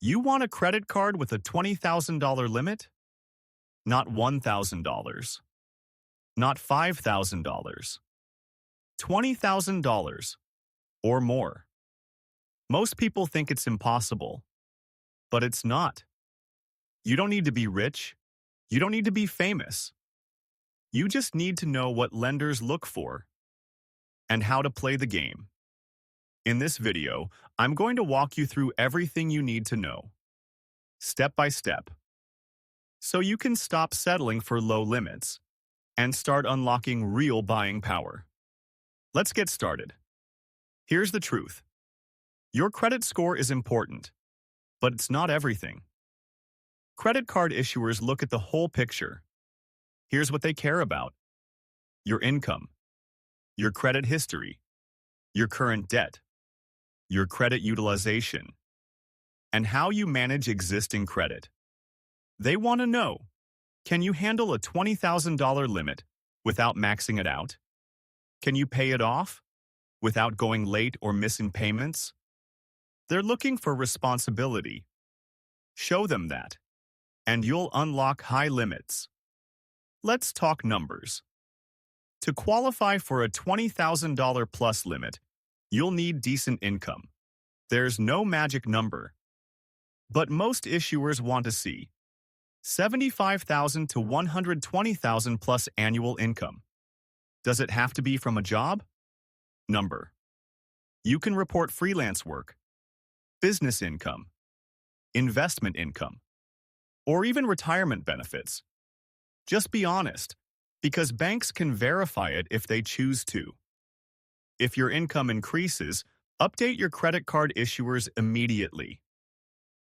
You want a credit card with a $20,000 limit? Not $1,000. Not $5,000. $20,000 or more. Most people think it's impossible, but it's not. You don't need to be rich. You don't need to be famous. You just need to know what lenders look for and how to play the game. In this video, I'm going to walk you through everything you need to know, step by step, so you can stop settling for low limits and start unlocking real buying power. Let's get started. Here's the truth. Your credit score is important, but it's not everything. Credit card issuers look at the whole picture. Here's what they care about: your income, your credit history, your current debt, your credit utilization, and how you manage existing credit. They want to know, can you handle a $20,000 limit without maxing it out? Can you pay it off without going late or missing payments? They're looking for responsibility. Show them that, and you'll unlock high limits. Let's talk numbers. To qualify for a $20,000 plus limit, you'll need decent income. There's no magic number. But most issuers want to see $75,000 to $120,000 plus annual income. Does it have to be from a job? Number. You can report freelance work, business income, investment income, or even retirement benefits. Just be honest, because banks can verify it if they choose to. If your income increases, update your credit card issuers immediately.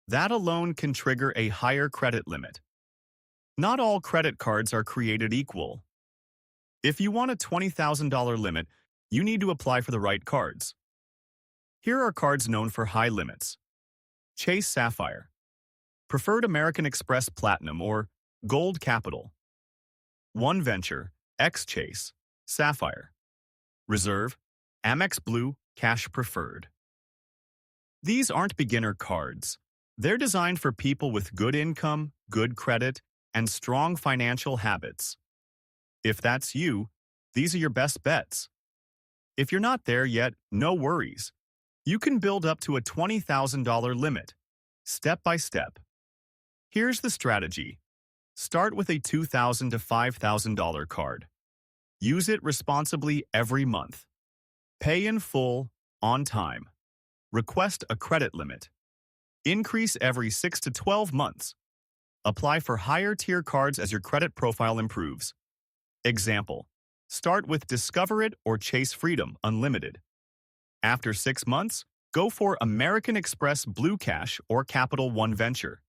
That alone can trigger a higher credit limit. Not all credit cards are created equal. If you want a $20,000 limit, you need to apply for the right cards. Here are cards known for high limits: Chase Sapphire, Preferred American Express Platinum or Gold Capital, One Venture, X Chase, Sapphire, Reserve, Amex Blue, Cash Preferred. These aren't beginner cards. They're designed for people with good income, good credit, and strong financial habits. If that's you, these are your best bets. If you're not there yet, no worries. You can build up to a $20,000 limit, step by step. Here's the strategy. Start with a $2,000 to $5,000 card. Use it responsibly every month. Pay in full, on time. Request a credit limit. Increase every 6 to 12 months. Apply for higher-tier cards as your credit profile improves. Example, start with Discover It or Chase Freedom Unlimited. After 6 months, go for American Express Blue Cash or Capital One Venture.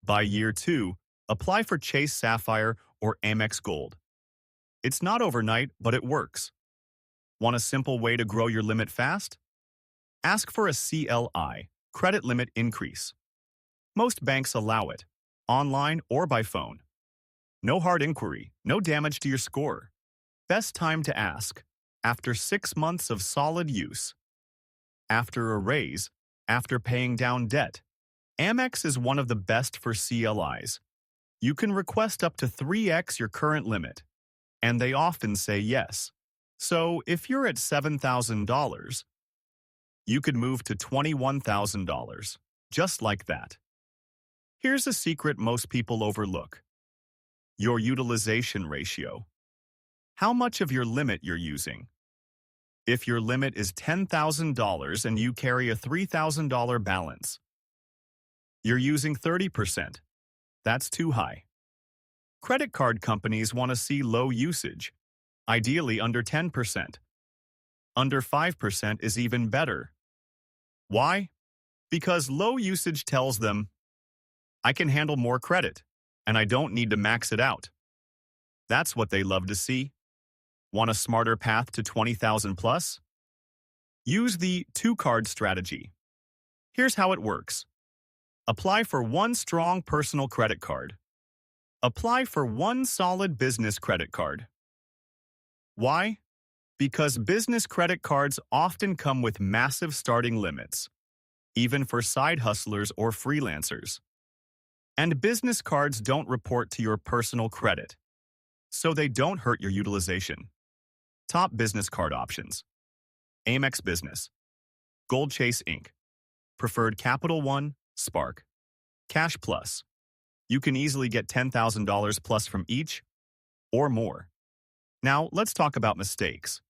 By year 2, apply for Chase Sapphire or Amex Gold. It's not overnight, but it works. Want a simple way to grow your limit fast? Ask for a CLI, credit limit increase. Most banks allow it, online or by phone. No hard inquiry, no damage to your score. Best time to ask, after 6 months of solid use. After a raise, after paying down debt. Amex is one of the best for CLIs. You can request up to 3x your current limit, and they often say yes. So if you're at $7,000, you could move to $21,000, just like that. Here's a secret most people overlook: your utilization ratio. How much of your limit you're using. If your limit is $10,000 and you carry a $3,000 balance, you're using 30%. That's too high. Credit card companies want to see low usage, ideally under 10%. Under 5% is even better. Why? Because low usage tells them, I can handle more credit, and I don't need to max it out. That's what they love to see. Want a smarter path to 20,000 plus? Use the 2-card strategy. Here's how it works. Apply for one strong personal credit card. Apply for one solid business credit card. Why? Because business credit cards often come with massive starting limits. even for side hustlers or freelancers. And business cards don't report to your personal credit, so they don't hurt your utilization. Top business card options: Amex Business, Gold Chase Inc., Preferred Capital One, Spark, Cash Plus. You can easily get $10,000 plus from each or more. Now, let's talk about mistakes.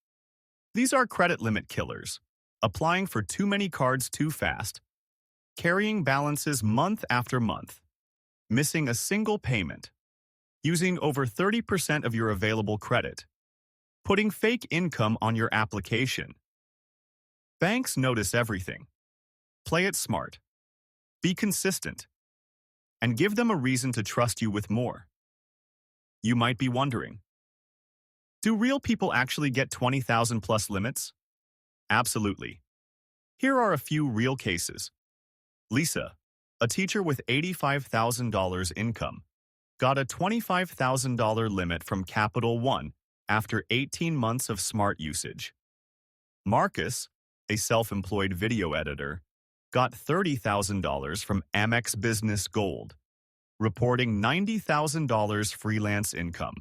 These are credit limit killers: applying for too many cards too fast, carrying balances month after month, missing a single payment, using over 30% of your available credit, putting fake income on your application. Banks notice everything. Play it smart. Be consistent. And give them a reason to trust you with more. You might be wondering, do real people actually get 20,000 plus limits? Absolutely. Here are a few real cases. Lisa, a teacher with $85,000 income, got a $25,000 limit from Capital One after 18 months of smart usage. Marcus, a self-employed video editor, got $30,000 from Amex Business Gold, reporting $90,000 freelance income.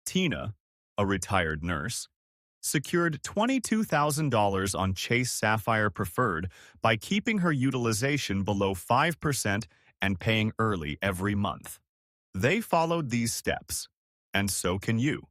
Tina, a retired nurse, secured $22,000 on Chase Sapphire Preferred by keeping her utilization below 5% and paying early every month. They followed these steps, and so can you.